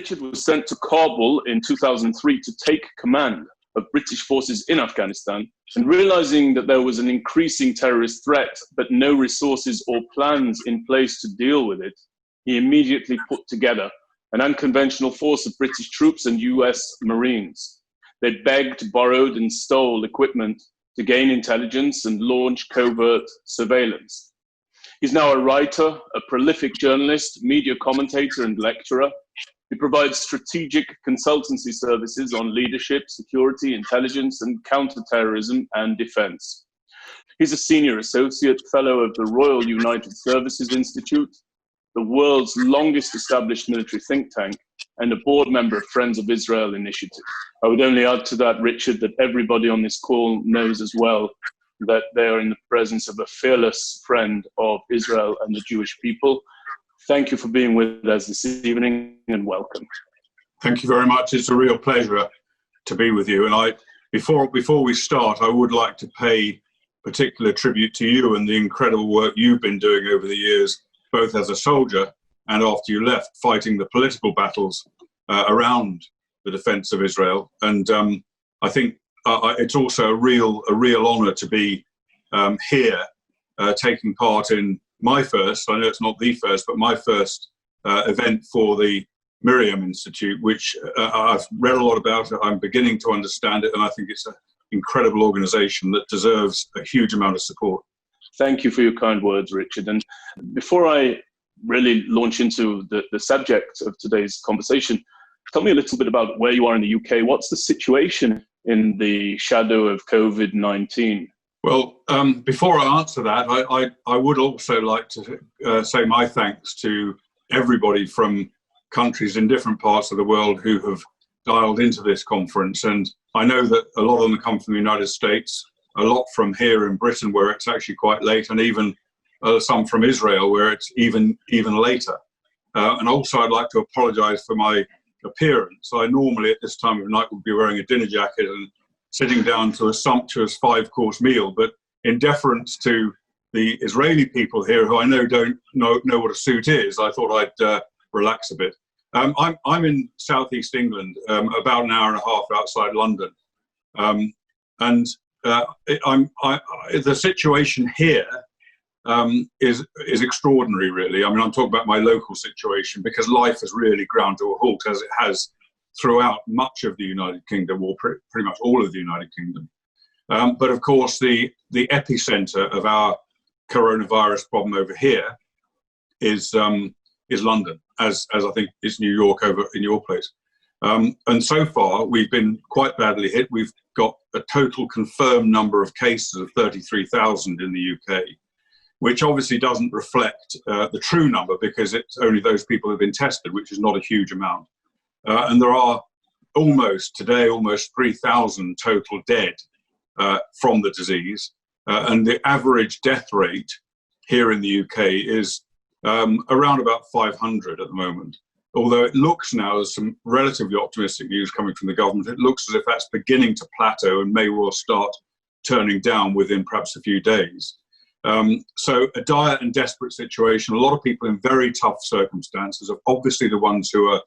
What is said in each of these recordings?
Richard was sent to Kabul in 2003 to take command of British forces in Afghanistan, and realizing that there was an increasing terrorist threat, but no resources or plans in place to deal with it, he immediately put together an unconventional force of British troops and US Marines. They begged, borrowed, and stole equipment to gain intelligence and launch covert surveillance. He's now a writer, a prolific journalist, media commentator, and lecturer. He provides strategic consultancy services on leadership, security, intelligence, and counterterrorism and defense. He's a senior associate fellow of the Royal United Services Institute, the world's longest established military think tank, and a board member of Friends of Israel Initiative. I would only add to that, Richard, that everybody on this call knows as well that they are in the presence of a fearless friend of Israel and the Jewish people. Thank you for being with us this evening, and welcome. Thank you very much. It's a real pleasure to be with you. And before we start, I would like to pay particular tribute to you and the incredible work you've been doing over the years, both as a soldier and after you left, fighting the political battles around the defense of Israel. And I think it's also a real honor to be here taking part in my first, I know it's not the first, but my first event for the Miriam Institute, which I've read a lot about it. I'm beginning to understand it, and I think it's an incredible organization that deserves a huge amount of support. Thank you for your kind words, Richard. And before I really launch into the subject of today's conversation, tell me a little bit about where you are in the UK. What's the situation in the shadow of COVID-19? Well, before I answer that, I would also like to say my thanks to everybody from countries in different parts of the world who have dialed into this conference. And I know that a lot of them come from the United States, a lot from here in Britain, where it's actually quite late, and even some from Israel, where it's even later. And also, I'd like to apologize for my appearance. I normally at this time of night would be wearing a dinner jacket and sitting down to a sumptuous 5-course meal, but in deference to the Israeli people here, who I know don't know what a suit is, I thought I'd relax a bit. I'm in southeast England, about an hour and a half outside London, and the situation here is extraordinary, really. I mean, I'm talking about my local situation, because life has really ground to a halt, as it has throughout much of the United Kingdom, or pretty much all of the United Kingdom. But of course, the epicenter of our coronavirus problem over here is London, as I think is New York over in your place. And so far, we've been quite badly hit. We've got a total confirmed number of cases of 33,000 in the UK, which obviously doesn't reflect the true number, because it's only those people who have been tested, which is not a huge amount. And there are almost 3,000 total dead from the disease. And the average death rate here in the UK is around about 500 at the moment. Although it looks now, there's some relatively optimistic news coming from the government, it looks as if that's beginning to plateau and may well start turning down within perhaps a few days. So a dire and desperate situation. A lot of people in very tough circumstances, obviously the ones who are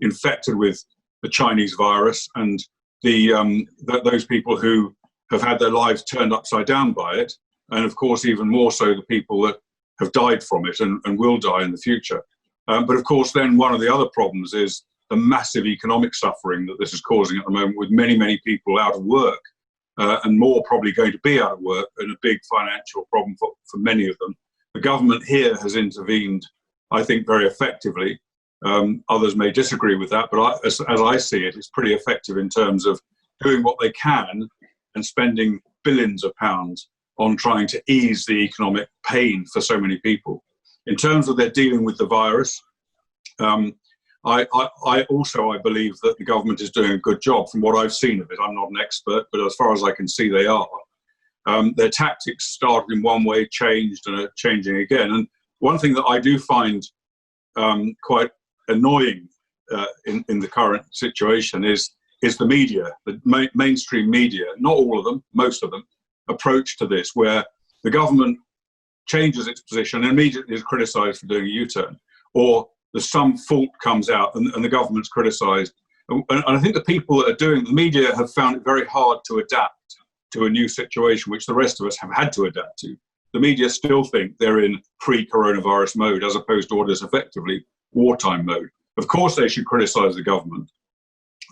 infected with the Chinese virus, and those people who have had their lives turned upside down by it, and of course even more so the people that have died from it and will die in the future. But of course then one of the other problems is the massive economic suffering that this is causing at the moment, with many, many people out of work, and more probably going to be out of work, and a big financial problem for many of them. The government here has intervened, I think, very effectively. Others may disagree with that, but as I see it, it's pretty effective in terms of doing what they can and spending billions of pounds on trying to ease the economic pain for so many people. In terms of their dealing with the virus, I believe that the government is doing a good job from what I've seen of it. I'm not an expert, but as far as I can see, they are. Their tactics started in one way, changed, and are changing again. And one thing that I do find quite annoying in the current situation is the media, the mainstream media, not all of them, most of them, approach to this, where the government changes its position and immediately is criticised for doing a U-turn, or some fault comes out and the government's criticised. And I think the people that are doing the media have found it very hard to adapt to a new situation, which the rest of us have had to adapt to. The media still think they're in pre-coronavirus mode as opposed to what is effectively wartime mode. Of course, they should criticise the government.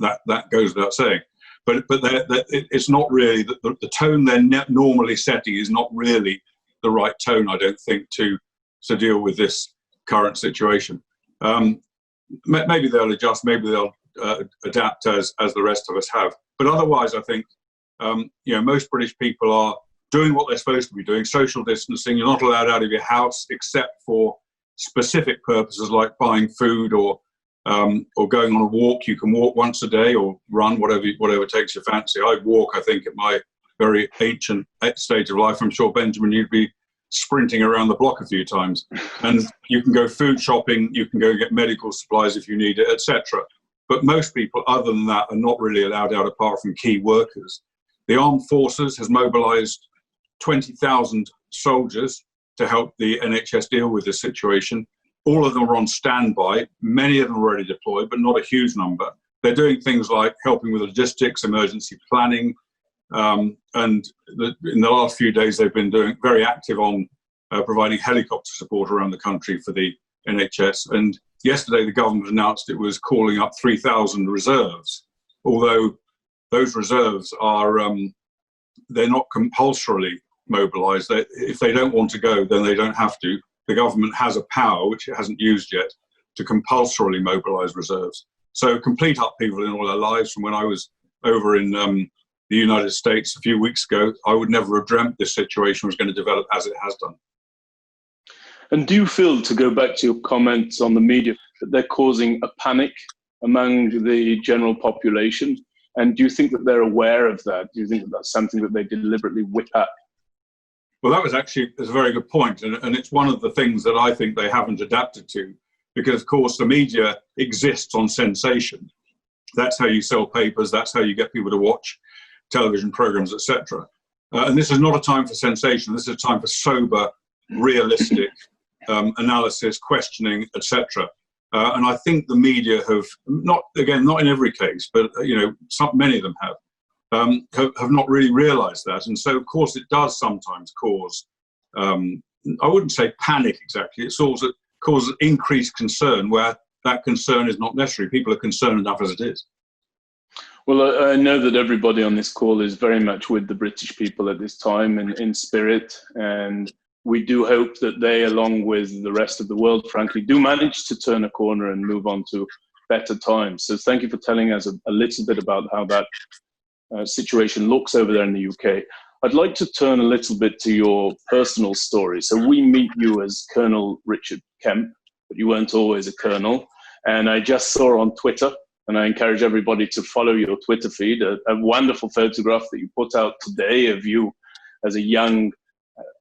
That goes without saying. But it's not really, the tone they're normally setting is not really the right tone, I don't think, to deal with this current situation. Maybe they'll adjust, maybe they'll adapt as the rest of us have. But otherwise, I think, most British people are doing what they're supposed to be doing, social distancing. You're not allowed out of your house except for specific purposes like buying food or going on a walk. You can walk once a day or run, whatever takes your fancy. I walk, I think, at my very ancient stage of life. I'm sure, Benjamin, you'd be sprinting around the block a few times. And you can go food shopping, you can go get medical supplies if you need it, etc. But most people, other than that, are not really allowed out apart from key workers. The armed forces has mobilised 20,000 soldiers to help the NHS deal with this situation. All of them are on standby. Many of them are already deployed, but not a huge number. They're doing things like helping with logistics, emergency planning, and in the last few days they've been doing very active on providing helicopter support around the country for the NHS. And yesterday the government announced it was calling up 3,000 reserves, although those reserves are they're not compulsorily mobilised. If they don't want to go, then they don't have to. The government has a power, which it hasn't used yet, to compulsorily mobilise reserves. So complete upheaval in all our lives. From when I was over in the United States a few weeks ago, I would never have dreamt this situation was going to develop as it has done. And do you feel, to go back to your comments on the media, that they're causing a panic among the general population? And do you think that they're aware of that? Do you think that that's something that they deliberately whip up? Well, that was actually a very good point. And it's one of the things that I think they haven't adapted to, because, of course, the media exists on sensation. That's how you sell papers. That's how you get people to watch television programs, etc. And this is not a time for sensation. This is a time for sober, realistic analysis, questioning, etc. And I think the media have not in every case, but many of them have not really realised that. And so, of course, it does sometimes cause, I wouldn't say panic exactly, it causes increased concern where that concern is not necessary. People are concerned enough as it is. Well, I know that everybody on this call is very much with the British people at this time and in spirit, and we do hope that they, along with the rest of the world, frankly, do manage to turn a corner and move on to better times. So thank you for telling us a little bit about how that situation looks over there in the UK. I'd like to turn a little bit to your personal story. So we meet you as Colonel Richard Kemp, but you weren't always a colonel. And I just saw on Twitter, and I encourage everybody to follow your Twitter feed, a wonderful photograph that you put out today of you as a young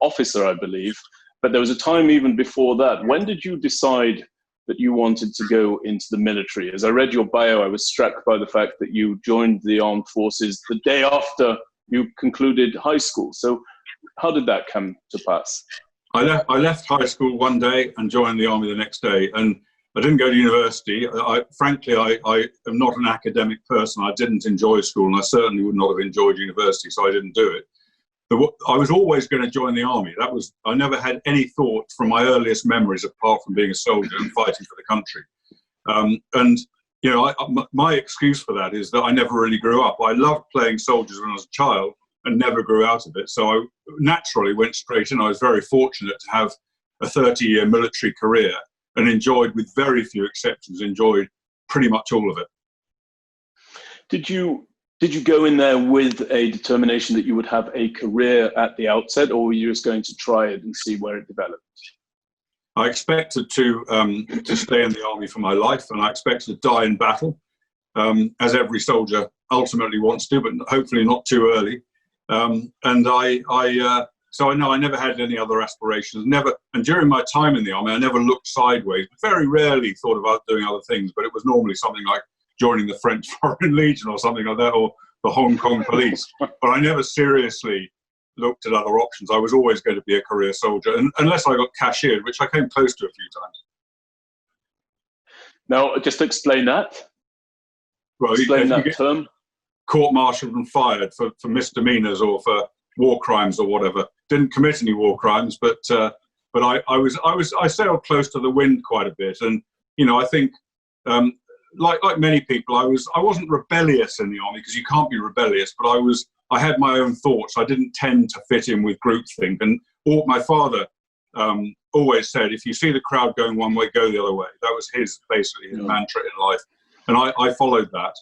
officer, I believe. But there was a time even before that. When did you decide that you wanted to go into the military? As I read your bio, I was struck by the fact that you joined the armed forces the day after you concluded high school. So how did that come to pass? I left high school one day and joined the army the next day. And I didn't go to university. Frankly, I am not an academic person. I didn't enjoy school, and I certainly would not have enjoyed university, so I didn't do it. I was always going to join the army. I never had any thought from my earliest memories apart from being a soldier and fighting for the country. My excuse for that is that I never really grew up. I loved playing soldiers when I was a child and never grew out of it. So I naturally went straight in. I was very fortunate to have a 30-year military career and enjoyed, with very few exceptions, pretty much all of it. Did you go in there with a determination that you would have a career at the outset, or were you just going to try it and see where it developed? I expected to stay in the army for my life, and I expected to die in battle, as every soldier ultimately wants to, but hopefully not too early. So I know I never had any other aspirations. And during my time in the army, I never looked sideways. Very rarely thought about doing other things, but it was normally something like joining the French Foreign Legion or something like that, or the Hong Kong Police. But I never seriously looked at other options. I was always going to be a career soldier, unless I got cashiered, which I came close to a few times. Now, just explain that. Well, Explain you that get term. court-martialed and fired for misdemeanors or for war crimes or whatever. Didn't commit any war crimes, but I sailed close to the wind quite a bit, and I think like many people, I wasn't rebellious in the army, because you can't be rebellious, but I had my own thoughts. I didn't tend to fit in with groupthink, and my father always said, if you see the crowd going one way, go the other way. That was basically his mantra in life, and I followed that.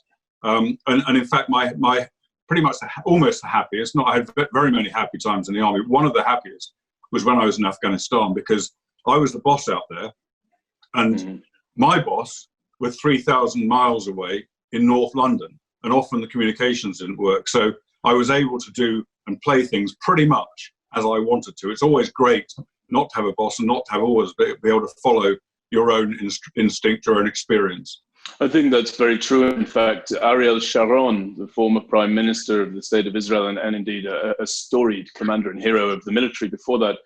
And in fact, my pretty much almost the happiest, I had very many happy times in the army. One of the happiest was when I was in Afghanistan, because I was the boss out there, and my boss were 3,000 miles away in North London, and often the communications didn't work. So I was able to do and play things pretty much as I wanted to. It's always great not to have a boss and not to have always be able to follow your own instinct, your own experience. I think that's very true. In fact, Ariel Sharon, the former prime minister of the state of Israel, and indeed a storied commander and hero of the military before that,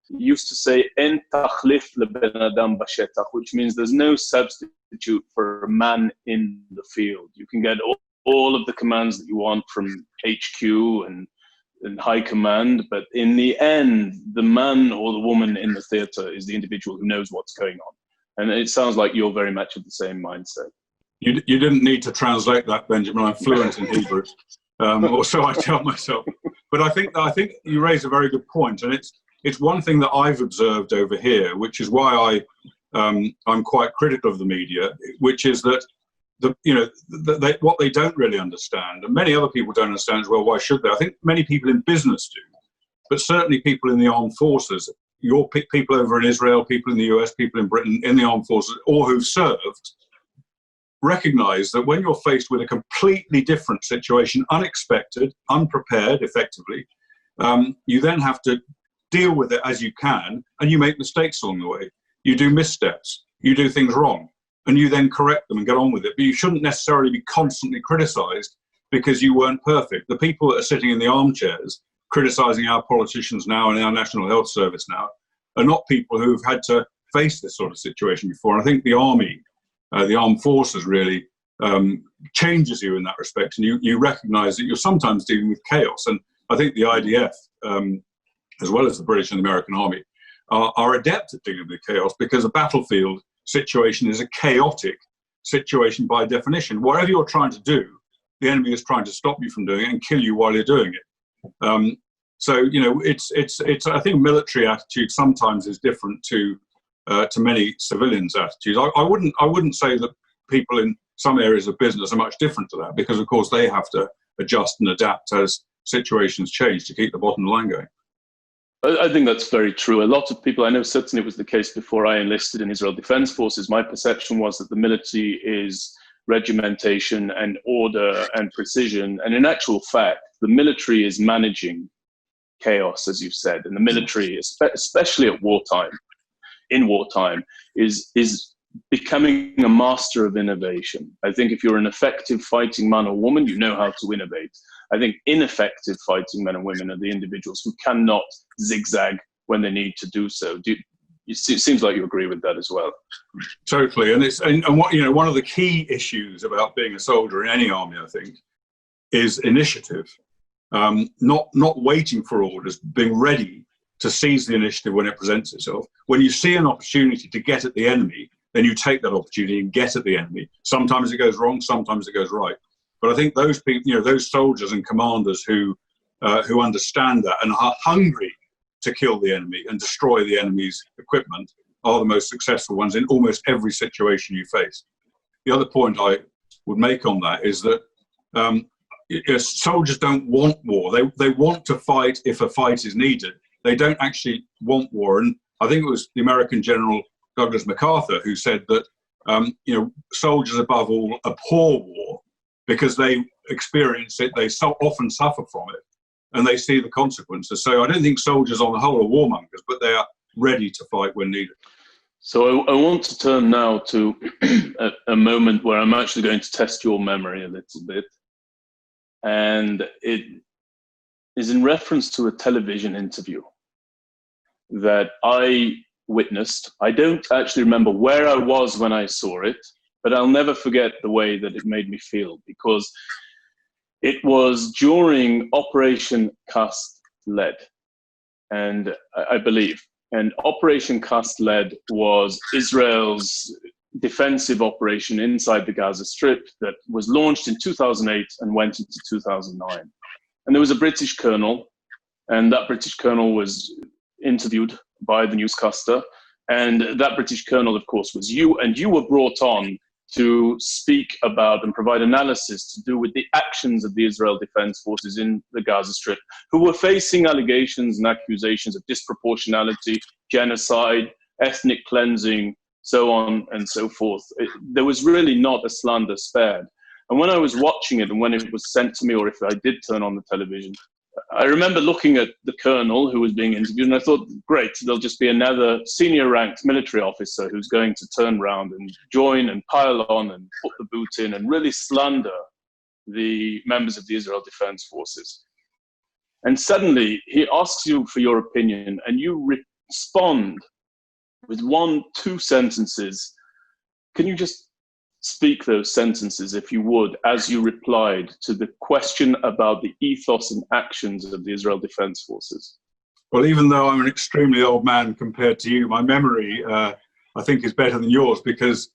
used to say, "En tachlif leben adam bashetach," which means there's no substitute for a man in the field. You can get all of the commands that you want from HQ and high command, but in the end, the man or the woman in the theatre is the individual who knows what's going on. And it sounds like you're very much of the same mindset. You didn't need to translate that, Benjamin. I'm fluent in Hebrew, or so I tell myself. But I think you raise a very good point, and it's one thing that I've observed over here, which is why I'm quite critical of the media, which is that what they don't really understand, and many other people don't understand as well. Why should they? I think many people in business do, but certainly people in the armed forces. Your people over in Israel, people in the US, people in Britain, in the armed forces, or who've served, recognize that when you're faced with a completely different situation, unexpected, unprepared, effectively, you then have to deal with it as you can, and you make mistakes along the way. You do missteps, you do things wrong, and you then correct them and get on with it. But you shouldn't necessarily be constantly criticized because you weren't perfect. The people that are sitting in the armchairs criticizing our politicians now and our National Health Service now are not people who've had to face this sort of situation before. And I think the army, the armed forces really changes you in that respect. And you recognize that you're sometimes dealing with chaos. And I think the IDF, as well as the British and the American Army, are adept at dealing with chaos, because a battlefield situation is a chaotic situation by definition. Whatever you're trying to do, the enemy is trying to stop you from doing it and kill you while you're doing it. So it's I think military attitude sometimes is different to many civilians' attitudes. I wouldn't say that people in some areas of business are much different to that, because of course they have to adjust and adapt as situations change to keep the bottom line going. I think that's very true. A lot of people, I know certainly it was the case before I enlisted in Israel Defense Forces, my perception was that the military is regimentation and order and precision. And in actual fact, the military is managing chaos, as you've said. And the military, especially at wartime, is becoming a master of innovation. I think if you're an effective fighting man or woman, you know how to innovate. I think ineffective fighting men and women are the individuals who cannot zigzag when they need to do so. It seems like you agree with that as well. Totally, and one of the key issues about being a soldier in any army, I think, is initiative. Not waiting for orders, being ready to seize the initiative when it presents itself. When you see an opportunity to get at the enemy, then you take that opportunity and get at the enemy. Sometimes it goes wrong, sometimes it goes right. But I think those people, those soldiers and commanders who understand that and are hungry to kill the enemy and destroy the enemy's equipment are the most successful ones in almost every situation you face. The other point I would make on that is that soldiers don't want war. They want to fight if a fight is needed. They don't actually want war. And I think it was the American General Douglas MacArthur who said that soldiers above all abhor war because they experience it, they so often suffer from it, and they see the consequences. So I don't think soldiers on the whole are warmongers, but they are ready to fight when needed. So I want to turn now to a moment where I'm actually going to test your memory a little bit. And it is in reference to a television interview that I witnessed. I don't actually remember where I was when I saw it, but I'll never forget the way that it made me feel, because it was during Operation Cast Lead, and I believe, and Operation Cast Lead was Israel's defensive operation inside the Gaza Strip that was launched in 2008 and went into 2009. And there was a British colonel, and that British colonel was interviewed by the newscaster. And that British colonel, of course, was you, and you were brought on to speak about and provide analysis to do with the actions of the Israel Defense Forces in the Gaza Strip, who were facing allegations and accusations of disproportionality, genocide, ethnic cleansing, so on and so forth. There was really not a slander spared. And when I was watching it and when it was sent to me, or if I did turn on the television, I remember looking at the colonel who was being interviewed, and I thought, great, there'll just be another senior ranked military officer who's going to turn around and join and pile on and put the boot in and really slander the members of the Israel Defense Forces. And suddenly he asks you for your opinion, and you respond with 1-2 sentences. Can you just speak those sentences, if you would, as you replied to the question about the ethos and actions of the Israel Defense Forces? Well, even though I'm an extremely old man compared to you, my memory, I think, is better than yours, because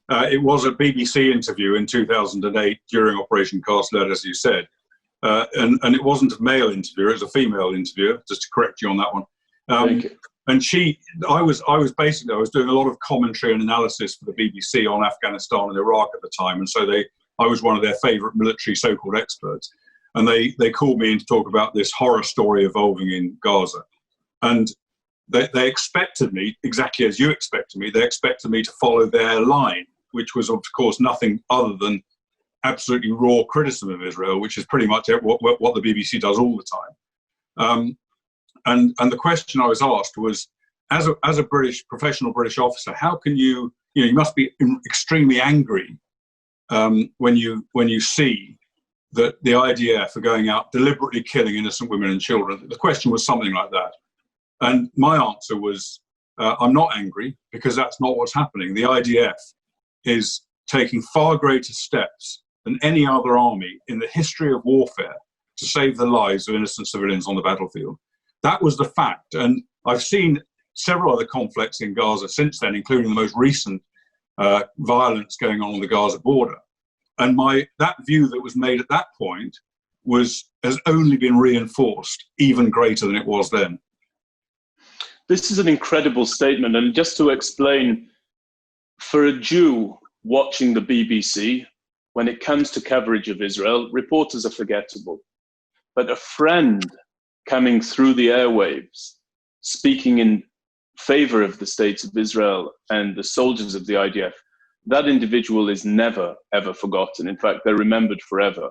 it was a BBC interview in 2008 during Operation Cast Lead, as you said. And it wasn't a male interviewer, it was a female interviewer, just to correct you on that one. Thank you. And I was doing a lot of commentary and analysis for the BBC on Afghanistan and Iraq at the time, and so I was one of their favourite military so-called experts, and they called me in to talk about this horror story evolving in Gaza, and they expected me, exactly as you expected me, they expected me to follow their line, which was of course nothing other than absolutely raw criticism of Israel, which is pretty much what the BBC does all the time. And the question I was asked was, as a professional British officer, how can you must be extremely angry when you see that the IDF are going out deliberately killing innocent women and children. The question was something like that. And my answer was, I'm not angry, because that's not what's happening. The IDF is taking far greater steps than any other army in the history of warfare to save the lives of innocent civilians on the battlefield. That was the fact. And I've seen several other conflicts in Gaza since then, including the most recent violence going on the Gaza border. And that view that was made at that point has only been reinforced, even greater than it was then. This is an incredible statement. And just to explain, for a Jew watching the BBC, when it comes to coverage of Israel, reporters are forgettable. But a friend coming through the airwaves, speaking in favor of the states of Israel and the soldiers of the IDF, that individual is never, ever forgotten. In fact, they're remembered forever.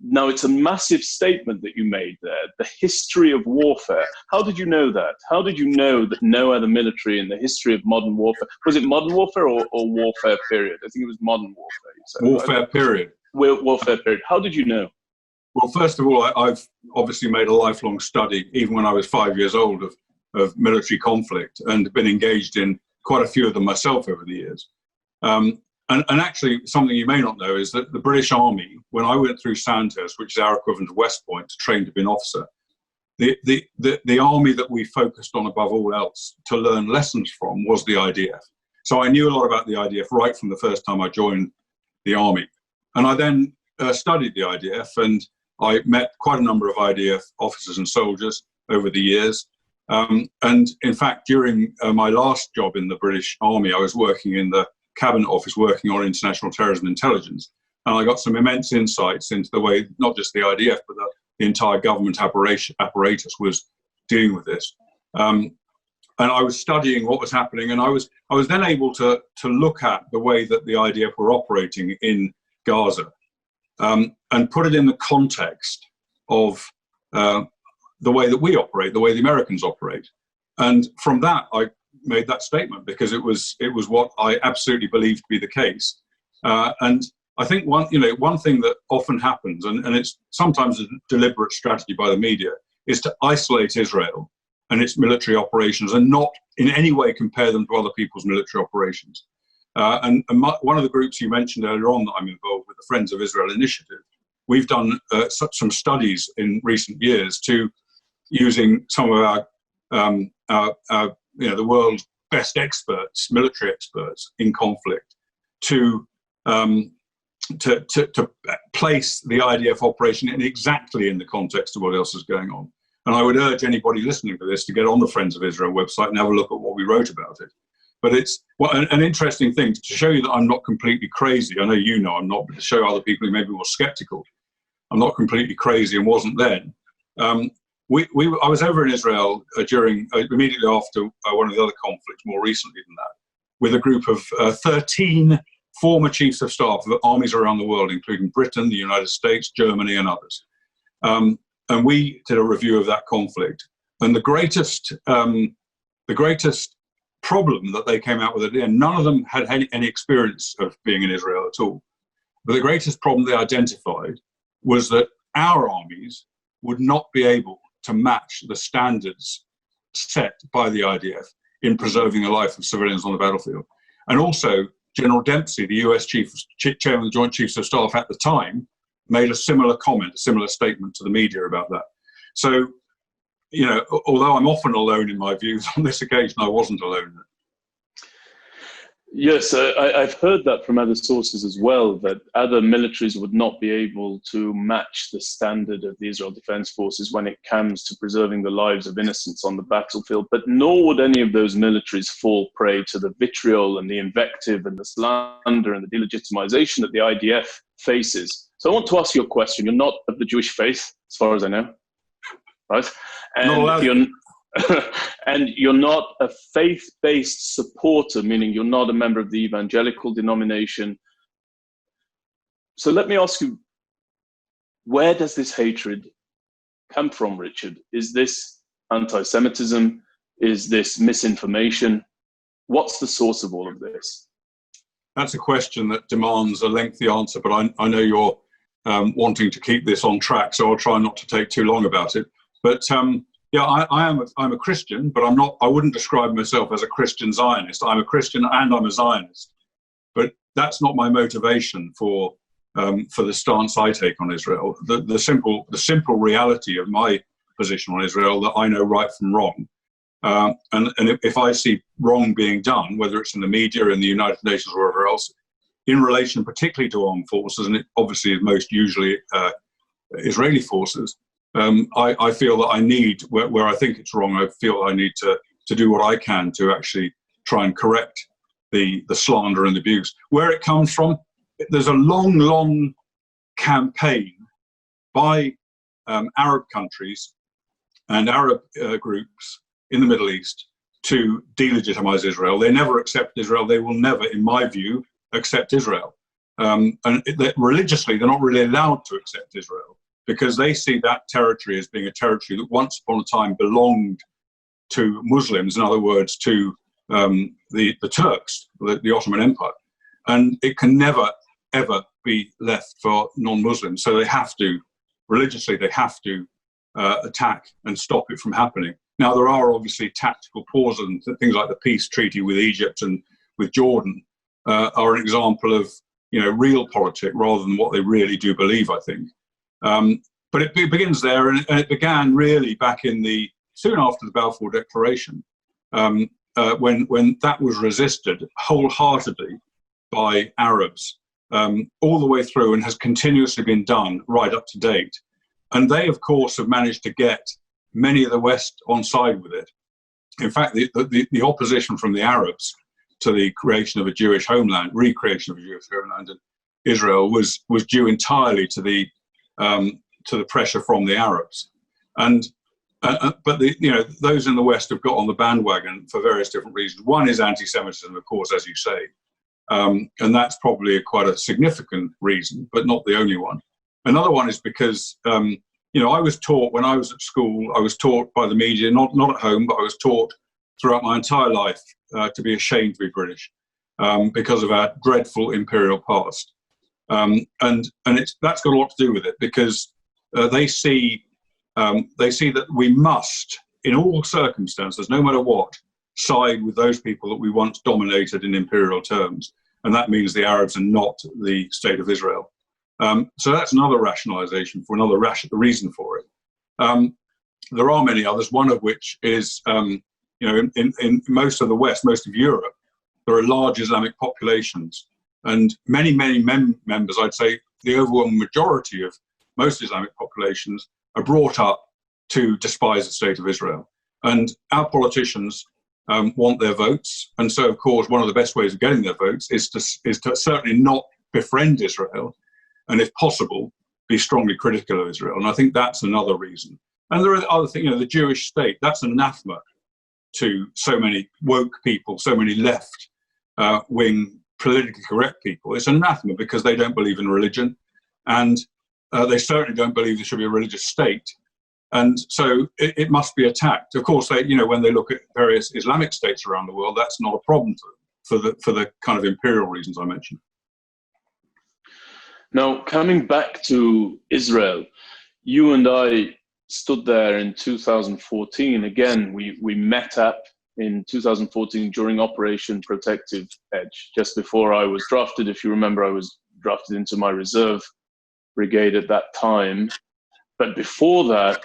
Now, it's a massive statement that you made there, the history of warfare. How did you know that? How did you know that no other military in the history of modern warfare, was it modern warfare or warfare period? I think it was modern warfare. You said, warfare right? Period. Warfare period. How did you know? Well, first of all, I've obviously made a lifelong study, even when I was 5 years old, of military conflict, and been engaged in quite a few of them myself over the years. And actually, something you may not know is that the British Army, when I went through Sandhurst, which is our equivalent of West Point, to train to be an officer, the army that we focused on above all else to learn lessons from was the IDF. So I knew a lot about the IDF right from the first time I joined the army. And I then studied the IDF, and I met quite a number of IDF officers and soldiers over the years. And in fact, during my last job in the British Army, I was working in the Cabinet Office working on international terrorism intelligence. And I got some immense insights into the way, not just the IDF, but the entire government apparatus was dealing with this. And I was studying what was happening, and I was then able to look at the way that the IDF were operating in Gaza, and put it in the context of the way that we operate, the way the Americans operate. And from that, I made that statement because it was what I absolutely believed to be the case. And I think one thing that often happens, and it's sometimes a deliberate strategy by the media, is to isolate Israel and its military operations and not in any way compare them to other people's military operations. One of the groups you mentioned earlier on that I'm involved with, the Friends of Israel Initiative, we've done some studies in recent years to using some of our the world's best experts, military experts in conflict, to place the IDF operation exactly in the context of what else is going on. And I would urge anybody listening to this to get on the Friends of Israel website and have a look at what we wrote about it. But it's an interesting thing to show you that I'm not completely crazy. I know you know I'm not, but to show other people who may be more skeptical, I'm not completely crazy and wasn't then. I was over in Israel immediately after one of the other conflicts, more recently than that, with a group of 13 former chiefs of staff of armies around the world, including Britain, the United States, Germany, and others. And we did a review of that conflict. And the greatest problem that they came out with at the end, none of them had any experience of being in Israel at all. But the greatest problem they identified was that our armies would not be able to match the standards set by the IDF in preserving the life of civilians on the battlefield. And also, General Dempsey, the US chairman of the Joint Chiefs of Staff at the time, made a similar comment, a similar statement to the media about that. So, you know, although I'm often alone in my views, on this occasion I wasn't alone. Yes, I've heard that from other sources as well, that other militaries would not be able to match the standard of the Israel Defense Forces when it comes to preserving the lives of innocents on the battlefield, but nor would any of those militaries fall prey to the vitriol and the invective and the slander and the delegitimization that the IDF faces. So I want to ask you a question. You're not of the Jewish faith, as far as I know, right? And you're not a faith-based supporter, meaning you're not a member of the evangelical denomination. So let me ask you, where does this hatred come from, Richard? Is this anti-Semitism? Is this misinformation? What's the source of all of this? That's a question that demands a lengthy answer, but I know you're wanting to keep this on track, so I'll try not to take too long about it. But yeah, I'm a Christian, but I wouldn't describe myself as a Christian Zionist. I'm a Christian and I'm a Zionist. But that's not my motivation for the stance I take on Israel. The simple reality of my position on Israel, that I know right from wrong. And if I see wrong being done, whether it's in the media, in the United Nations, or wherever else, in relation particularly to armed forces, and it obviously is most usually Israeli forces, I feel that I need, where I think it's wrong, I feel I need to do what I can to actually try and correct the slander and abuse. Where it comes from, there's a long campaign by Arab countries and Arab groups in the Middle East to delegitimize Israel. They never accept Israel. They will never, in my view, accept Israel. Religiously, they're not really allowed to accept Israel, because they see that territory as being a territory that once upon a time belonged to Muslims, in other words, to the Turks, the Ottoman Empire. And it can never, ever be left for non-Muslims. So they have to, religiously, they have to attack and stop it from happening. Now, there are obviously tactical pauses, and things like the peace treaty with Egypt and with Jordan are an example of, real politics rather than what they really do believe, I think. But it begins there, and it began really back soon after the Balfour Declaration, when that was resisted wholeheartedly by Arabs all the way through, and has continuously been done right up to date. And they, of course, have managed to get many of the West on side with it. In fact, the opposition from the Arabs to the creation of a Jewish homeland, recreation of a Jewish homeland in Israel, was due entirely to the pressure from the Arabs. But those in the West have got on the bandwagon for various different reasons. One is anti-Semitism, of course, as you say, and that's probably quite a significant reason, but not the only one. Another one is because I was taught when I was at school. I was taught by the media, not at home, but I was taught throughout my entire life to be ashamed to be British because of our dreadful imperial past. And that's got a lot to do with it, because they see that we must, in all circumstances, no matter what, side with those people that we once dominated in imperial terms. and that means the Arabs are not the state of Israel. So that's another rationalization for another reason for it. There are many others, one of which is, in most of the West, most of Europe, there are large Islamic populations, and many members, I'd say the overwhelming majority of most Islamic populations, are brought up to despise the state of Israel. And our politicians want their votes, and so of course one of the best ways of getting their votes is to certainly not befriend Israel, and if possible be strongly critical of Israel. And I think that's another reason. And there are other things, the Jewish state, that's anathema to so many woke people, so many left wing politically correct people. It's anathema because they don't believe in religion, and they certainly don't believe there should be a religious state. And so it must be attacked. Of course, when they look at various Islamic states around the world, that's not a problem to them for the kind of imperial reasons I mentioned. Now, coming back to Israel, you and I stood there in 2014. Again, we met up in 2014 during Operation Protective Edge, just before I was drafted. If you remember, I was drafted into my reserve brigade at that time. But before that,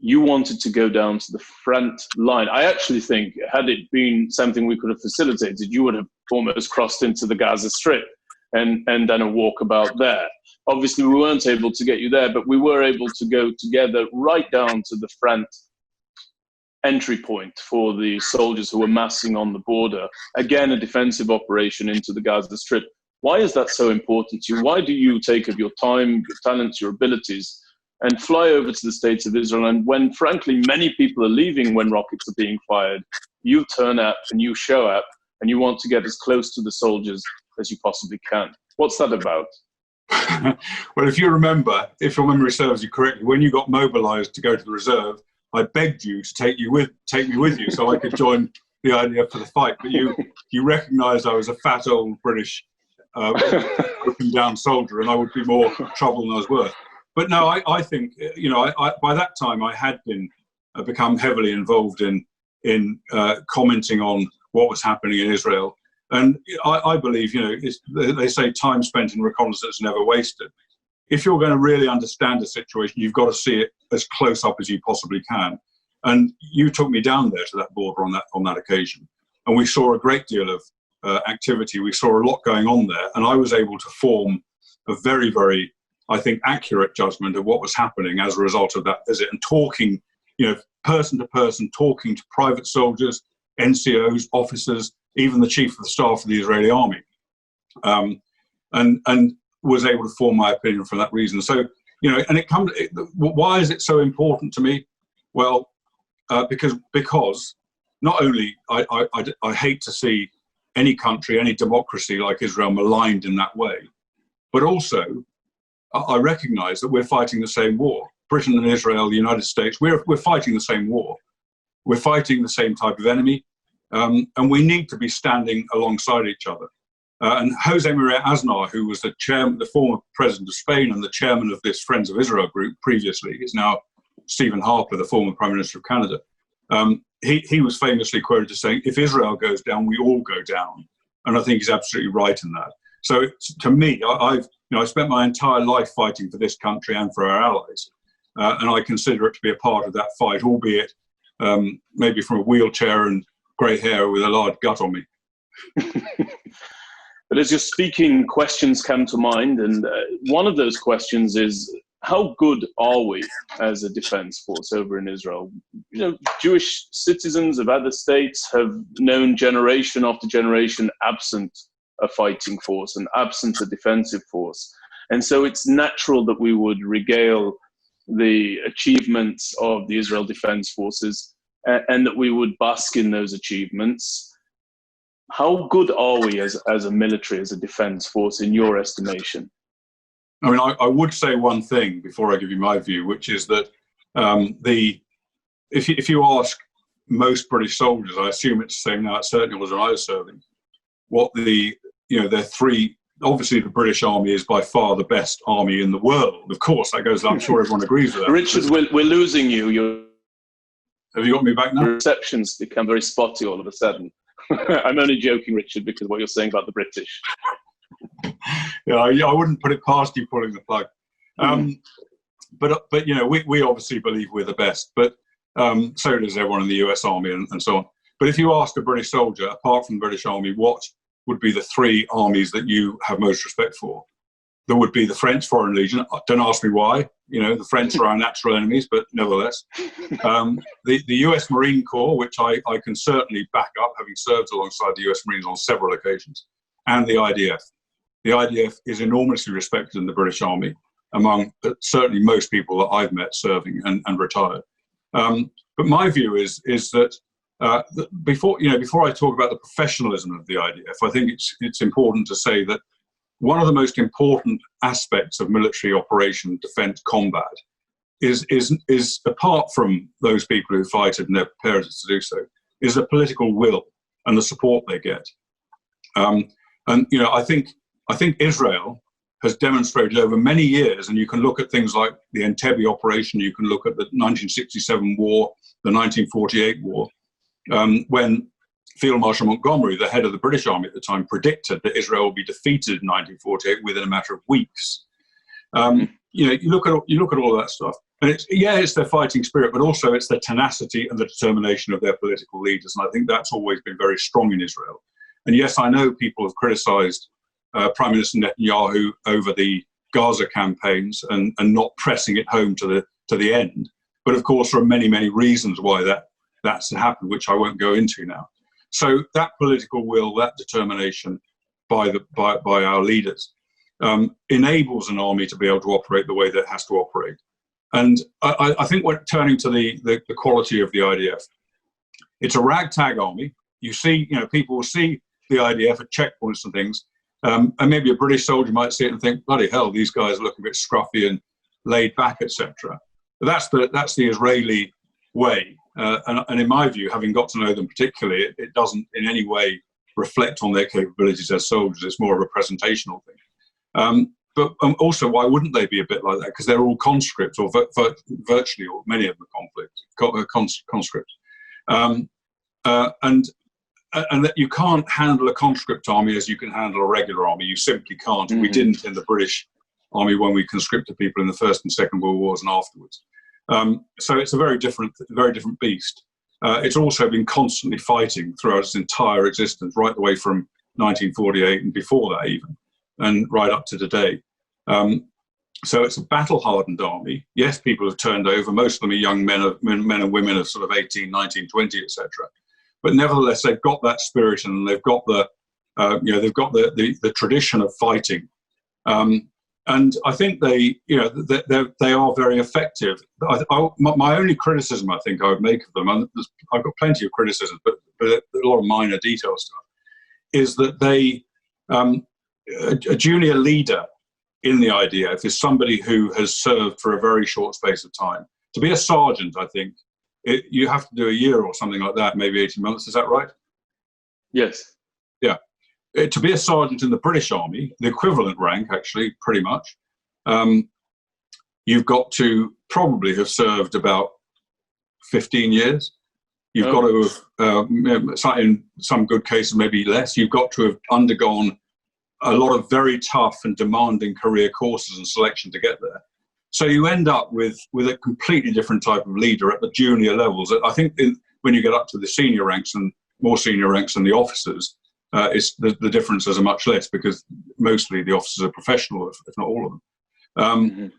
you wanted to go down to the front line. I actually think, had it been something we could have facilitated, you would have almost crossed into the Gaza Strip and done a walkabout there. Obviously, we weren't able to get you there, but we were able to go together right down to the front entry point for the soldiers who were massing on the border. Again, a defensive operation into the Gaza Strip. Why is that so important to you? Why do you take of your time, your talents, your abilities, and fly over to the States of Israel? And when, frankly, many people are leaving when rockets are being fired, you turn up and you show up and you want to get as close to the soldiers as you possibly can. What's that about? Well, if your memory serves you correctly, when you got mobilized to go to the reserve, I begged you to take me with you so I could join the idea for the fight. But you recognised I was a fat old British broken down soldier, and I would be more trouble than I was worth. But no, I think I by that time I had become heavily involved in commenting on what was happening in Israel, and I believe they say time spent in reconnaissance is never wasted. If you're going to really understand a situation, you've got to see it as close up as you possibly can. And you took me down there to that border on that occasion, and we saw a great deal of activity. We saw a lot going on there, and I was able to form a very, very, I think, accurate judgment of what was happening as a result of that visit, and talking, person to person, talking to private soldiers, NCOs, officers, even the chief of the staff of the Israeli army, and was able to form my opinion for that reason. So, and why is it so important to me? Well, because not only I hate to see any country, any democracy like Israel maligned in that way, but also I recognise that we're fighting the same war. Britain and Israel, the United States, we're fighting the same war. We're fighting the same type of enemy, and we need to be standing alongside each other. And Jose Maria Aznar, who was the former president of Spain and the chairman of this Friends of Israel group previously, is now Stephen Harper, the former Prime Minister of Canada. He was famously quoted as saying, "If Israel goes down, we all go down." And I think he's absolutely right in that. So to me, I spent my entire life fighting for this country and for our allies. And I consider it to be a part of that fight, albeit maybe from a wheelchair and grey hair with a large gut on me. But as you're speaking, questions come to mind. And one of those questions is, how good are we as a defense force over in Israel? Jewish citizens of other states have known generation after generation absent a fighting force and absent a defensive force. And so it's natural that we would regale the achievements of the Israel Defense Forces and that we would bask in those achievements. How good are we as a military, as a defense force, in your estimation? I mean, I would say one thing before I give you my view, which is that if you ask most British soldiers, I assume it's the same now, it certainly was when I was serving, what obviously the British Army is by far the best army in the world. Of course, that goes, I'm sure everyone agrees with that. Richard, we're losing you. Have you got me back now? Receptions become very spotty all of a sudden. I'm only joking, Richard, because what you're saying about the British. Yeah, I wouldn't put it past you pulling the plug. But you know, we obviously believe we're the best, but so does everyone in the US Army and so on. But if you ask a British soldier, apart from the British Army, what would be the three armies that you have most respect for? There would be the French Foreign Legion. Don't ask me why. You know, the French are our natural enemies, but nevertheless. The US Marine Corps, which I can certainly back up, having served alongside the US Marines on several occasions, and the IDF. The IDF is enormously respected in the British Army among certainly most people that I've met serving and retired. But my view is that before I talk about the professionalism of the IDF, I think it's important to say that one of the most important aspects of military operation, defence, combat is apart from those people who fight it and their preparedness to do so, is the political will and the support they get. And you know, I think Israel has demonstrated over many years, and you can look at things like the Entebbe operation, you can look at the 1967 war, the 1948 war, when Field Marshal Montgomery, the head of the British Army at the time, predicted that Israel would be defeated in 1948 within a matter of weeks. You know, you look at all that stuff, and it's their fighting spirit, but also it's their tenacity and the determination of their political leaders, and I think that's always been very strong in Israel. And yes, I know people have criticised Prime Minister Netanyahu over the Gaza campaigns and not pressing it home to the end, but of course there are many reasons why that's happened, which I won't go into now. So that political will, that determination by our leaders enables an army to be able to operate the way that it has to operate. And I think when turning to the quality of the IDF, it's a ragtag army. You see, you know, people will see the IDF at checkpoints and things, and maybe a British soldier might see it and think, bloody hell, these guys look a bit scruffy and laid back, etc. But that's the Israeli way. And in my view, having got to know them particularly, it doesn't in any way reflect on their capabilities as soldiers. It's more of a presentational thing. But also, why wouldn't they be a bit like that? Because they're all conscripts, or virtually, or many of them are conscripts. And that you can't handle a conscript army as you can handle a regular army. You simply can't. We didn't in the British Army when we conscripted people in the First and Second World Wars and afterwards. So it's a very different beast. It's also been constantly fighting throughout its entire existence, right the way from 1948 and before that even, and right up to today. So it's a battle-hardened army. Yes, people have turned over. Most of them are young men and women of sort of 18, 19, 20, etc. But nevertheless, they've got that spirit, and they've got the tradition of fighting. And I think they are very effective. My only criticism, I think, I would make of them, and I've got plenty of criticisms, but a lot of minor detail stuff, is that a junior leader in the IDF is somebody who has served for a very short space of time. To be a sergeant, I think, you have to do a year or something like that, maybe 18 months. Is that right? Yes. Yeah. To be a sergeant in the British Army, the equivalent rank, actually, pretty much, you've got to probably have served about 15 years. You've got to have, in some good cases, maybe less, you've got to have undergone a lot of very tough and demanding career courses and selection to get there. So you end up with a completely different type of leader at the junior levels. I think when you get up to the senior ranks and more senior ranks than the officers, the differences are much less, because mostly the officers are professional, if not all of them.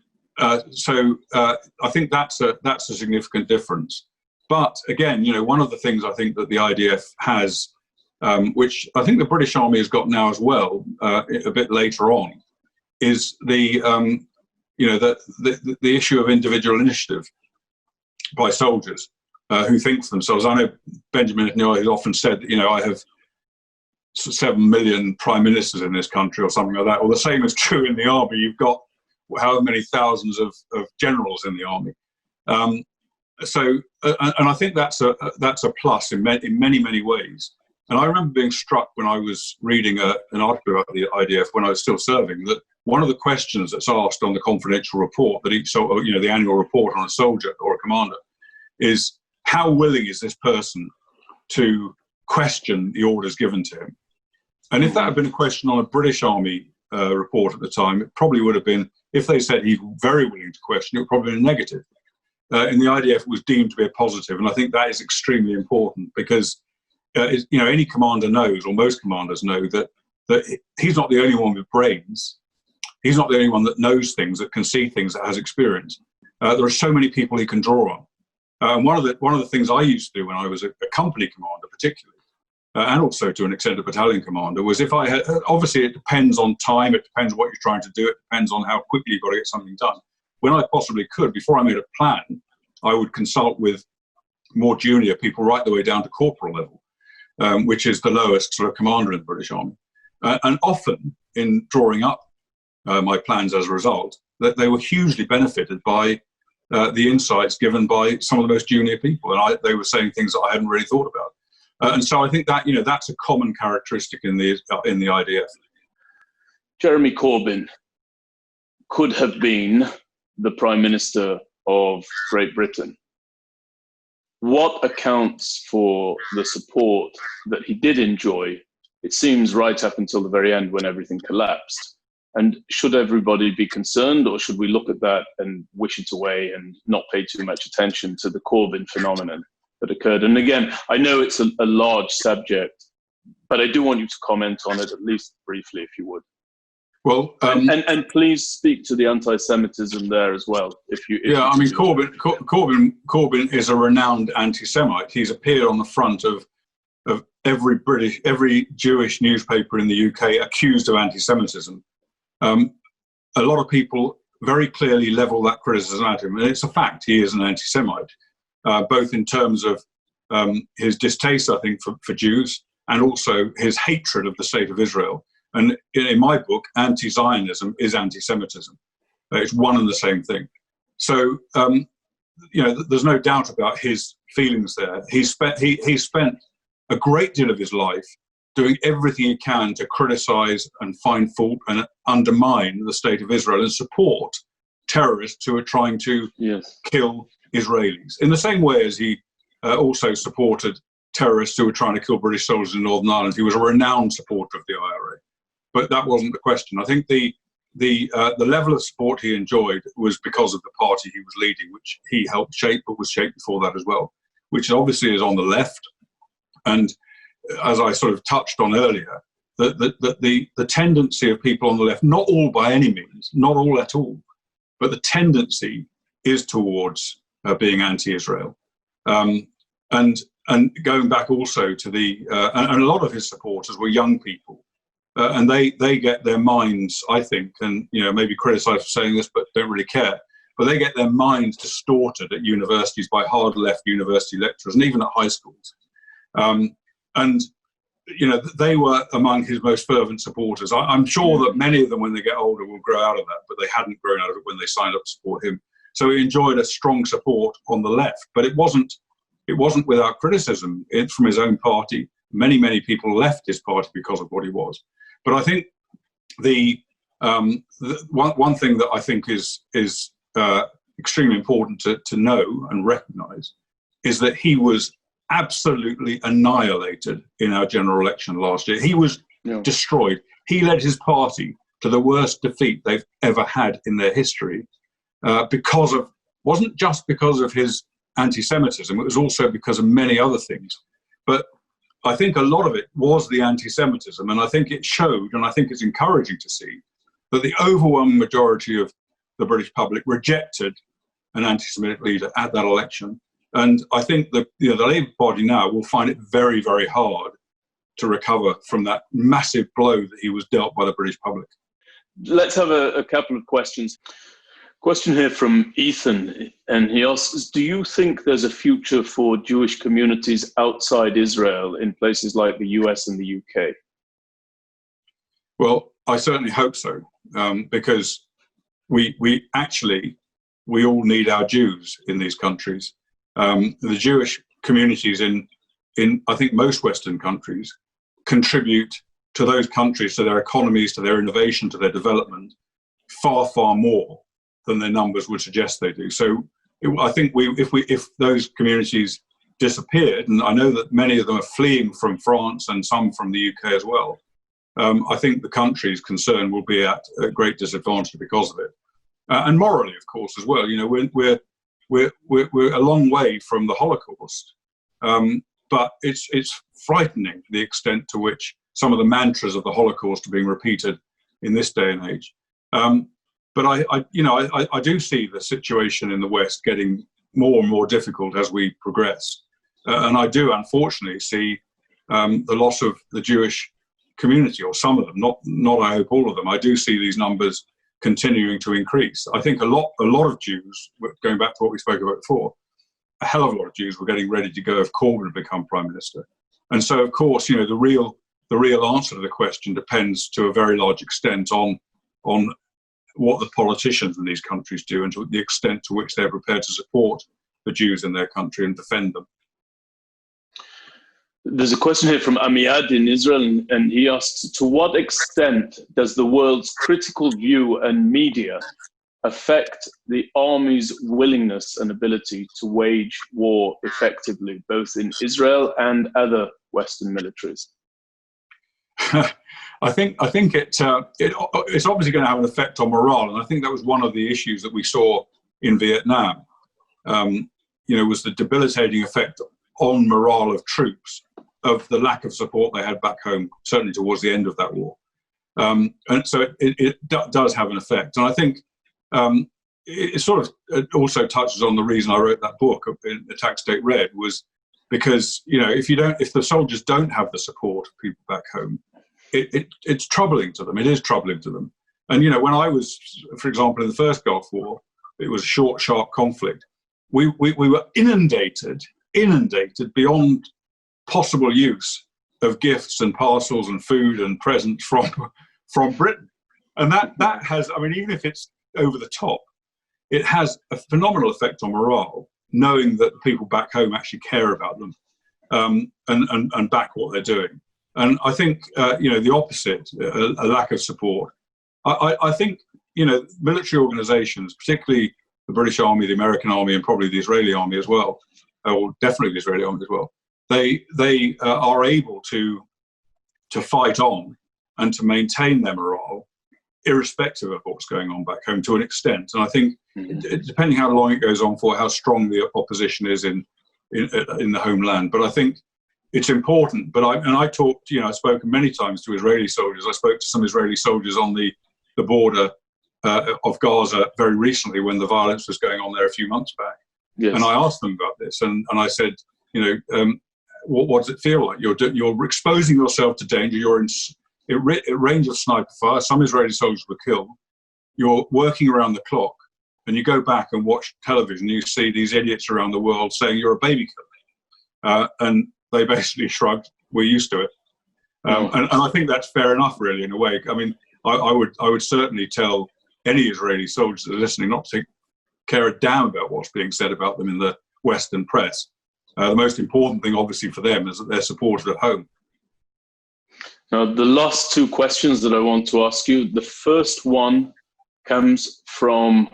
So I think that's a significant difference. But again, you know, one of the things I think that the IDF has, which I think the British Army has got now as well, a bit later on, is the issue of individual initiative by soldiers who think for themselves. I know Benjamin Netanyahu has often said that, you know, I have 7 million prime ministers in this country or something like that. Well, the same is true in the army. You've got however many thousands of generals in the army. And I think that's a plus in many ways. And I remember being struck when I was reading an article about the IDF when I was still serving, that one of the questions that's asked on the confidential report that the annual report on a soldier or a commander is, how willing is this person to question the orders given to him. And if that had been a question on a British Army report at the time, it probably would have been, if they said he's very willing to question, it would probably have been a negative. In the IDF, it was deemed to be a positive, and I think that is extremely important because any commander knows, or most commanders know, that he's not the only one with brains. He's not the only one that knows things, that can see things, that has experience. There are so many people he can draw on. And one of the things I used to do when I was a company commander, particularly, and also to an extent a battalion commander, was if I had, obviously it depends on time, it depends on what you're trying to do, it depends on how quickly you've got to get something done. When I possibly could, before I made a plan, I would consult with more junior people right the way down to corporal level, which is the lowest sort of commander in the British Army. And often in drawing up my plans as a result, that they were hugely benefited by the insights given by some of the most junior people. And they were saying things that I hadn't really thought about. And so I think that, that's a common characteristic in the IDF. Jeremy Corbyn could have been the Prime Minister of Great Britain. What accounts for the support that he did enjoy, it seems, right up until the very end when everything collapsed? And should everybody be concerned, or should we look at that and wish it away and not pay too much attention to the Corbyn phenomenon that occurred? And again, I know it's a large subject, but I do want you to comment on it at least briefly, if you would. Well, and please speak to the anti-Semitism there as well. Corbyn is a renowned anti-Semite. He's appeared on the front of every Jewish newspaper in the UK accused of anti-Semitism. A lot of people very clearly level that criticism at him, and it's a fact. He is an anti-Semite, both in terms of his distaste, I think, for Jews, and also his hatred of the state of Israel. And in my book, anti-Zionism is anti-Semitism. It's one and the same thing. So, there's no doubt about his feelings there. He spent a great deal of his life doing everything he can to criticize and find fault and undermine the state of Israel and support terrorists who are trying to kill Israelis. In the same way as he also supported terrorists who were trying to kill British soldiers in Northern Ireland. He was a renowned supporter of the IRA. But that wasn't the question. I think the level of support he enjoyed was because of the party he was leading, which he helped shape, but was shaped before that as well, which obviously is on the left. And as I sort of touched on earlier, the tendency of people on the left, not all by any means, not all at all, but the tendency is towards being anti-Israel. And going back also to and a lot of his supporters were young people. And they get their minds, I think, and maybe criticised for saying this, but don't really care. But they get their minds distorted at universities by hard left university lecturers, and even at high schools. They were among his most fervent supporters. I'm sure that many of them, when they get older, will grow out of that, but they hadn't grown out of it when they signed up to support him. So he enjoyed a strong support on the left, but it wasn't without criticism from his own party. Many people left his party because of what he was. But I think the one thing that I think is extremely important to know and recognise is that he was absolutely annihilated in our general election last year. He was destroyed. He led his party to the worst defeat they've ever had in their history wasn't just because of his anti-Semitism, it was also because of many other things. But I think a lot of it was the anti-Semitism, and I think it showed, and I think it's encouraging to see, that the overwhelming majority of the British public rejected an anti-Semitic leader at that election. And I think the Labour Party now will find it very, very hard to recover from that massive blow that he was dealt by the British public. Let's have a couple of questions. Question here from Ethan, and he asks, do you think there's a future for Jewish communities outside Israel in places like the US and the UK? Well, I certainly hope so, because we all need our Jews in these countries. The Jewish communities in I think most Western countries contribute to those countries, to their economies, to their innovation, to their development, far, far more than their numbers would suggest they do. So I think if those communities disappeared, and I know that many of them are fleeing from France and some from the UK as well, I think the country's concern will be at a great disadvantage because of it, and morally, of course, as well. You know, we're a long way from the Holocaust, but it's frightening the extent to which some of the mantras of the Holocaust are being repeated in this day and age. But I do see the situation in the West getting more and more difficult as we progress, and I do unfortunately see the loss of the Jewish community, or some of them, not I hope all of them. I do see these numbers continuing to increase. I think a lot of Jews, going back to what we spoke about before, a hell of a lot of Jews were getting ready to go if Corbyn had become prime minister. And so, of course, you know, the real answer to the question depends to a very large extent on what the politicians in these countries do and to the extent to which they're prepared to support the Jews in their country and defend them. There's a question here from Amiad in Israel, and he asks, to what extent does the world's critical view and media affect the army's willingness and ability to wage war effectively, both in Israel and other Western militaries? I think it's obviously going to have an effect on morale, and I think that was one of the issues that we saw in Vietnam. Was the debilitating effect on morale of troops of the lack of support they had back home, certainly towards the end of that war. And so it does have an effect. And I think it also touches on the reason I wrote that book, Attack State Red, was because, you know, if the soldiers don't have the support of people back home, it's troubling to them. It is troubling to them. And, you know, when I was, for example, in the first Gulf War, it was a short, sharp conflict. We were inundated beyond possible use of gifts and parcels and food and presents from Britain. And that has, I mean, even if it's over the top, it has a phenomenal effect on morale, knowing that the people back home actually care about them and back what they're doing. And I think, the opposite, a lack of support. I think, you know, military organizations, particularly the British Army, the American Army, and probably the Israeli Army as well, or definitely the Israeli Army as well, they are able to fight on and to maintain their morale, irrespective of what's going on back home, to an extent. And I think, depending how long it goes on for, how strong the opposition is in the homeland. But I think it's important. But I talked, you know, I've spoken many times to Israeli soldiers. I spoke to some Israeli soldiers on the border of Gaza very recently when the violence was going on there a few months back. Yes. And I asked them about this, and I said, you know, what does it feel like? You're exposing yourself to danger. You're in range of sniper fire. Some Israeli soldiers were killed. You're working around the clock, and you go back and watch television. You see these idiots around the world saying you're a baby killer, and they basically shrugged. We're used to it, and I think that's fair enough, really, in a way. I mean, I would certainly tell any Israeli soldiers that are listening not to care a damn about what's being said about them in the Western press. The most important thing, obviously, for them is that they're supported at home. Now, the last two questions that I want to ask you, the first one comes from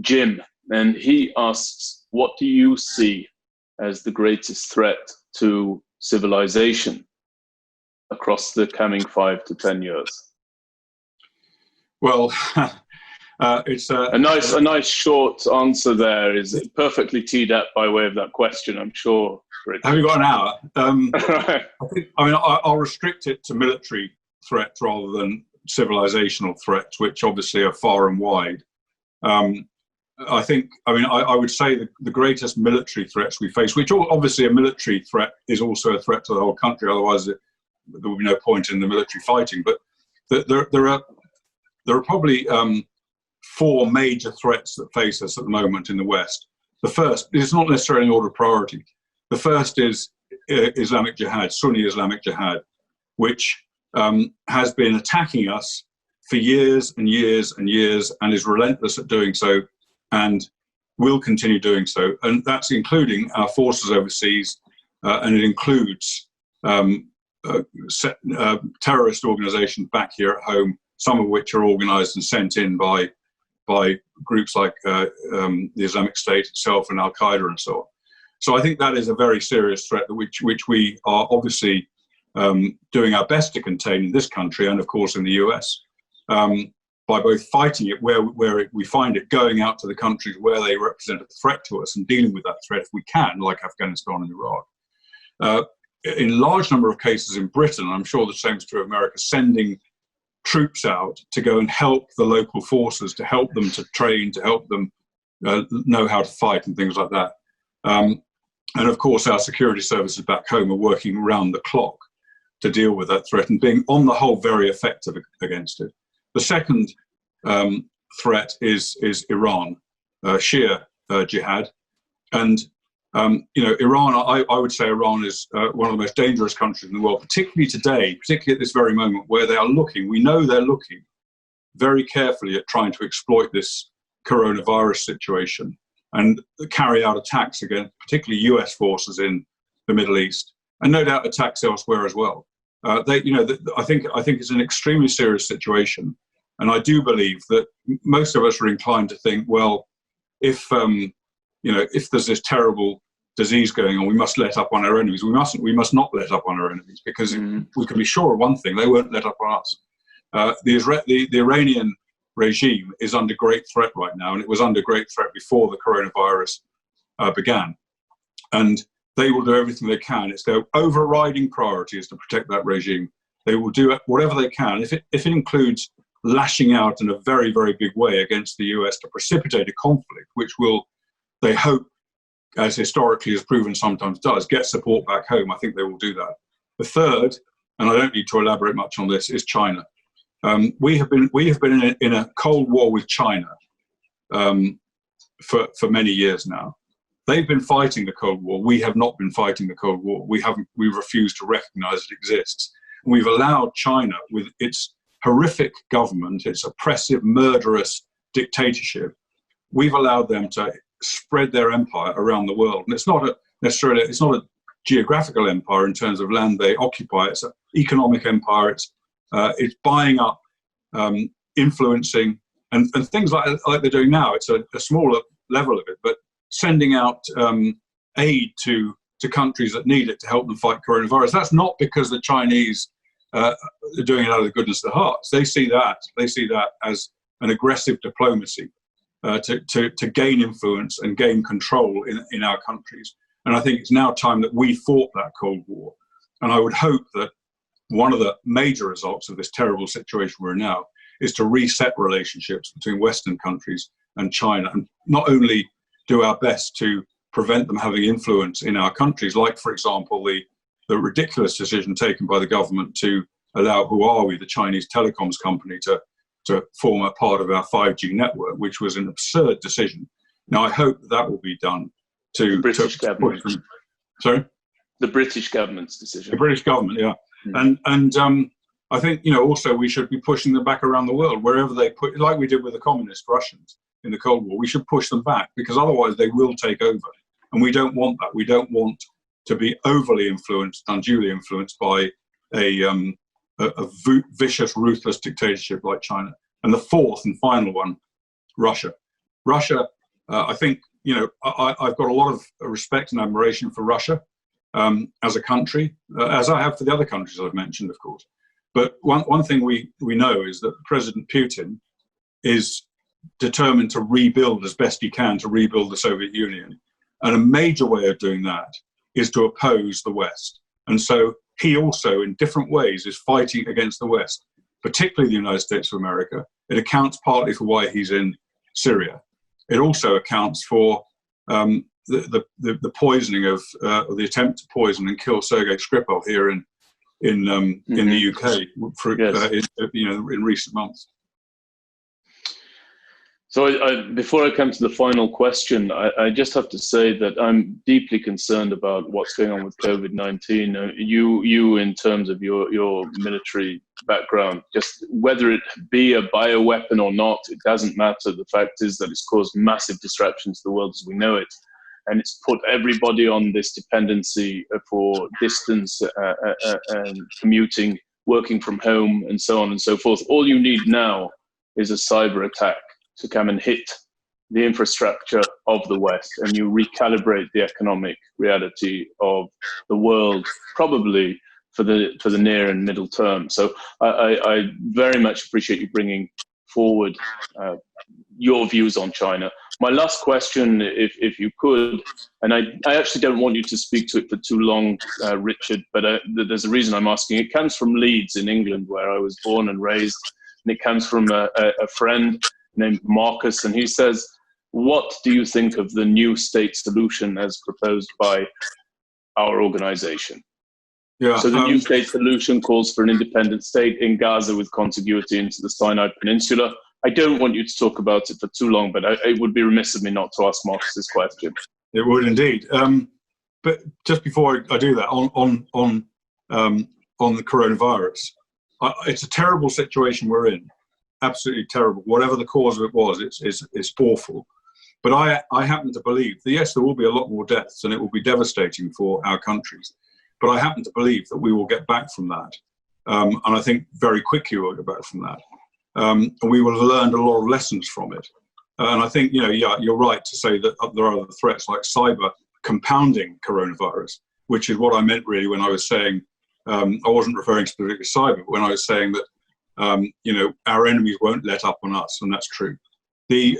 Jim, and he asks, what do you see as the greatest threat to civilization across the coming 5 to 10 years? Well, it's a nice short answer there is perfectly teed up by way of that question, I'm sure. Richard. Have you got an hour? I'll restrict it to military threats rather than civilizational threats, which obviously are far and wide. I would say the greatest military threats we face, which obviously a military threat is also a threat to the whole country, otherwise there would be no point in the military fighting. But there are probably 4 major threats that face us at the moment in the West. The first is not necessarily in order of priority. The first is Islamic Jihad, Sunni Islamic Jihad, which has been attacking us for years and years and years and is relentless at doing so and will continue doing so. And that's including our forces overseas, and it includes terrorist organizations back here at home, some of which are organized and sent in by groups like the Islamic State itself and Al-Qaeda and so on. So I think that is a very serious threat, which we are obviously doing our best to contain in this country and, of course, in the US, by both fighting it where we find it, going out to the countries where they represent a threat to us and dealing with that threat if we can, like Afghanistan and Iraq. In large number of cases in Britain, I'm sure the same is true of America, sending troops out to go and help the local forces, to help them to train, to help them know how to fight and things like that. And of course, our security services back home are working round the clock to deal with that threat and being, on the whole, very effective against it. The second threat is Iran, Shia jihad. And, Iran, I would say Iran is one of the most dangerous countries in the world, particularly today, particularly at this very moment, where they are looking, we know they're looking very carefully at trying to exploit this coronavirus situation and carry out attacks against particularly US forces in the Middle East, and no doubt attacks elsewhere as well. I think it's an extremely serious situation, and I do believe that most of us are inclined to think, well, if there's this terrible disease going on, we must let up on our enemies. We must not let up on our enemies, because we can be sure of one thing: they won't let up on us. The Iranian regime is under great threat right now, and it was under great threat before the coronavirus began. And they will do everything they can. It's their overriding priority is to protect that regime. They will do whatever they can, if it includes lashing out in a very, very big way against the US to precipitate a conflict, which will, they hope, as historically has proven sometimes does, get support back home. I think they will do that. The third, and I don't need to elaborate much on this, is China. We have been in a Cold War with China for many years now. They've been fighting the Cold War. We have not been fighting the Cold War. We've refused to recognize it exists. And we've allowed China, with its horrific government, its oppressive, murderous dictatorship, we've allowed them to spread their empire around the world. And it's not a geographical empire in terms of land they occupy. It's an economic empire. It's buying up, influencing, and things like they're doing now. It's a smaller level of it, but sending out aid to countries that need it to help them fight coronavirus. That's not because the Chinese are doing it out of the goodness of their hearts. They see that as an aggressive diplomacy to gain influence and gain control in our countries. And I think it's now time that we fought that Cold War. And I would hope that one of the major results of this terrible situation we're in now is to reset relationships between Western countries and China, and not only do our best to prevent them having influence in our countries, like, for example, the ridiculous decision taken by the government to allow Huawei, the Chinese telecoms company, to form a part of our 5G network, which was an absurd decision. Now, I hope that will be done to... The British government. Sorry? The British government's decision. The British government, yeah. And I think, also we should be pushing them back around the world, wherever they put, like we did with the communist Russians in the Cold War. We should push them back, because otherwise they will take over. And we don't want that. We don't want to be overly influenced, unduly influenced by a vicious, ruthless dictatorship like China. And the fourth and final one, Russia. Russia, I think, I've got a lot of respect and admiration for Russia as a country, as I have for the other countries I've mentioned, of course. But one thing we know is that President Putin is determined to rebuild as best he can, to rebuild the Soviet Union. And a major way of doing that is to oppose the West. And so he also, in different ways, is fighting against the West, particularly the United States of America. It accounts partly for why he's in Syria. It also accounts for the poisoning of, or the attempt to poison and kill Sergei Skripal here in the UK in recent months. So before I come to the final question, I just have to say that I'm deeply concerned about what's going on with COVID-19. You in terms of your military background, just whether it be a bioweapon or not, it doesn't matter. The fact is that it's caused massive disruption to the world as we know it. And it's put everybody on this dependency for distance and commuting, working from home, and so on and so forth. All you need now is a cyber attack to come and hit the infrastructure of the West and you recalibrate the economic reality of the world, probably for the near and middle term. So I very much appreciate you bringing forward your views on China. My last question, if you could, and I actually don't want you to speak to it for too long, Richard, but there's a reason I'm asking. It comes from Leeds in England, where I was born and raised, and it comes from a friend named Marcus, and he says, what do you think of the new state solution as proposed by our organization? Yeah, so the new state solution calls for an independent state in Gaza with contiguity into the Sinai Peninsula. I don't want you to talk about it for too long, but it would be remiss of me not to ask Marcus this question. It would indeed. But just before I do that, on the coronavirus, it's a terrible situation we're in. Absolutely terrible. Whatever the cause of it was, it's awful. But I happen to believe that, yes, there will be a lot more deaths and it will be devastating for our countries. But I happen to believe that we will get back from that. And I think very quickly we'll get back from that. And we will have learned a lot of lessons from it. And I think, you're right to say that there are other threats like cyber compounding coronavirus, which is what I meant really when I was saying, I wasn't referring specifically to cyber, but when I was saying that, our enemies won't let up on us, and that's true. The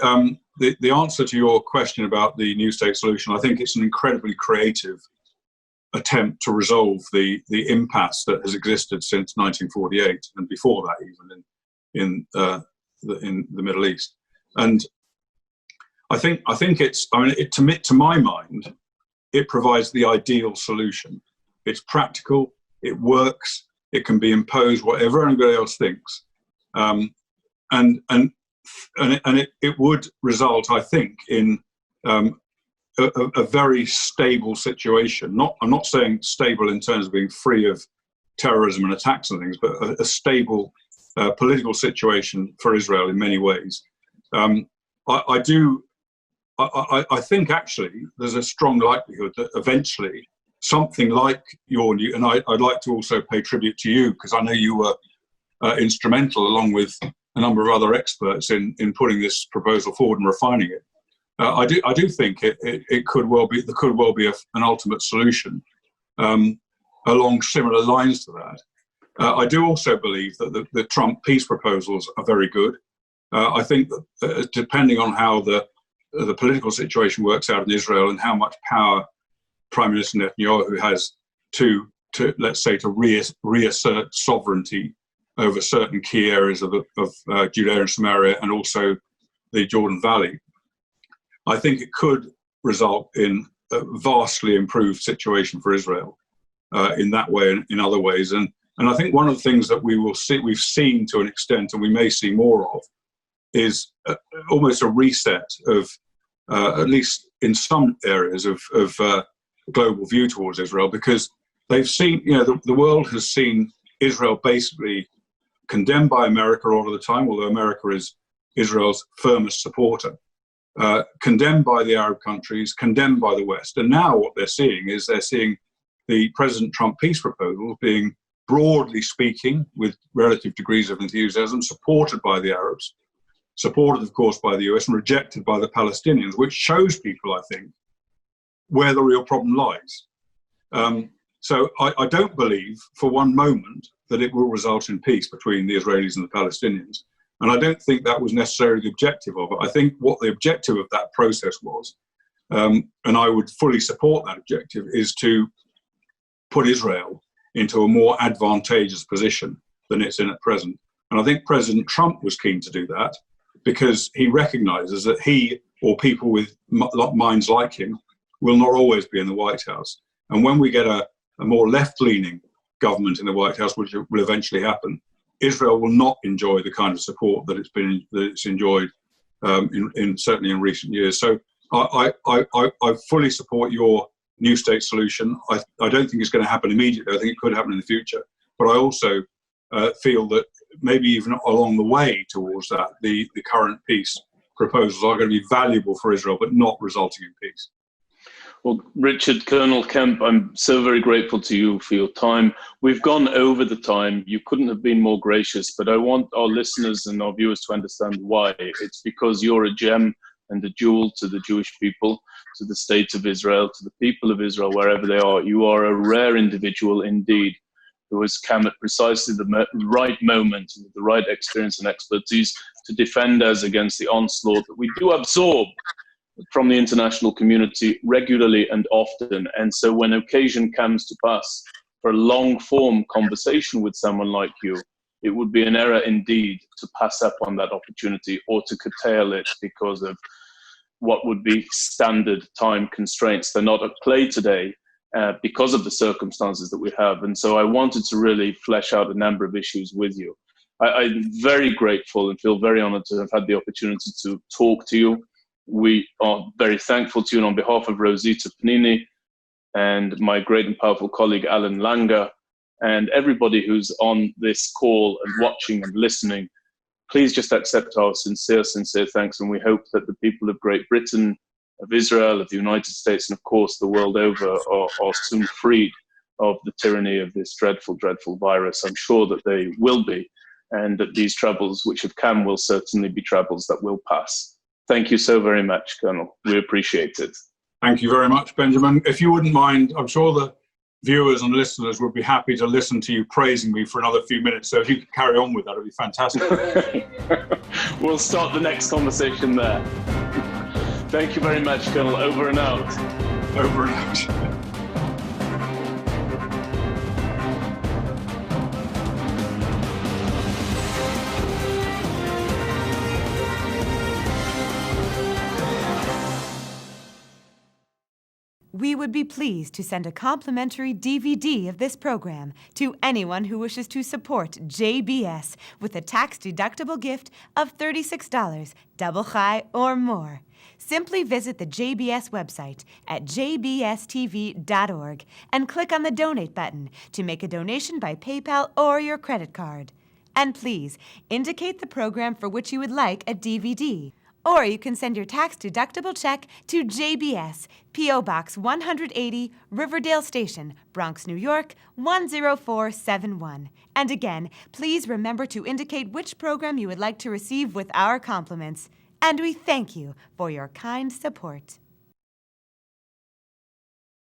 answer to your question about the new state solution, I think it's an incredibly creative attempt to resolve the impasse that has existed since 1948 and before that, even in the Middle East. And I think it's, to my mind, it provides the ideal solution. It's practical, it works, it can be imposed, whatever anybody else thinks, and it would result, I think, in a very stable situation. I'm not saying stable in terms of being free of terrorism and attacks and things, but a stable political situation for Israel in many ways. I think actually there's a strong likelihood that eventually something like your new, and I'd like to also pay tribute to you because I know you were instrumental along with a number of other experts in putting this proposal forward and refining it. I do think it could well be, there could well be an ultimate solution along similar lines to that. I do also believe that the Trump peace proposals are very good. I think that depending on how the political situation works out in Israel and how much power Prime Minister Netanyahu has to let's say, to reassert sovereignty over certain key areas of Judea and Samaria and also the Jordan Valley, I think it could result in a vastly improved situation for Israel in that way and in other ways. And I think one of the things that we've seen to an extent, and we may see more of, is almost a reset of, at least in some areas of global view towards Israel, because they've seen, the world has seen Israel basically condemned by America all of the time, although America is Israel's firmest supporter, condemned by the Arab countries, condemned by the West. And now what they're seeing is the President Trump peace proposals being, broadly speaking, with relative degrees of enthusiasm, supported by the Arabs, supported, of course, by the US, and rejected by the Palestinians, which shows people, I think, where the real problem lies. So I don't believe for one moment that it will result in peace between the Israelis and the Palestinians. And I don't think that was necessarily the objective of it. I think what the objective of that process was, and I would fully support that objective, is to put Israel into a more advantageous position than it's in at present. And I think President Trump was keen to do that because he recognizes that he, or people with minds like him, will not always be in the White House. And when we get a more left-leaning government in the White House, which will eventually happen, Israel will not enjoy the kind of support that it's enjoyed certainly in recent years. So I fully support your new state solution. I don't think it's going to happen immediately. I think it could happen in the future. But I also feel that maybe even along the way towards that, the current peace proposals are going to be valuable for Israel, but not resulting in peace. Well, Richard, Colonel Kemp, I'm so very grateful to you for your time. We've gone over the time. You couldn't have been more gracious, but I want our listeners and our viewers to understand why. It's because you're a gem and a jewel to the Jewish people, to the state of Israel, to the people of Israel, wherever they are. You are a rare individual indeed, who has come at precisely the right moment, with the right experience and expertise to defend us against the onslaught that we do absorb from the international community regularly and often. And so when occasion comes to pass for a long-form conversation with someone like you, it would be an error indeed to pass up on that opportunity or to curtail it because of what would be standard time constraints. They're not at play today because of the circumstances that we have. And so I wanted to really flesh out a number of issues with you. I'm very grateful and feel very honored to have had the opportunity to talk to you. We are very thankful to you, and on behalf of Rosita Panini and my great and powerful colleague Alan Langer and everybody who's on this call and watching and listening, please just accept our sincere thanks, and we hope that the people of Great Britain, of Israel, of the United States, and of course the world over are soon freed of the tyranny of this dreadful, dreadful virus. I'm sure that they will be, and that these troubles which have come will certainly be troubles that will pass. Thank you so very much, Colonel. We appreciate it. Thank you very much, Benjamin. If you wouldn't mind, I'm sure the viewers and listeners would be happy to listen to you praising me for another few minutes. So if you could carry on with that, it would be fantastic. We'll start the next conversation there. Thank you very much, Colonel. Over and out. Over and out. We would be pleased to send a complimentary DVD of this program to anyone who wishes to support JBS with a tax-deductible gift of $36, double high or more. Simply visit the JBS website at jbstv.org and click on the Donate button to make a donation by PayPal or your credit card. And please indicate the program for which you would like a DVD. Or you can send your tax-deductible check to JBS, P.O. Box 180, Riverdale Station, Bronx, New York, 10471. And again, please remember to indicate which program you would like to receive with our compliments. And we thank you for your kind support.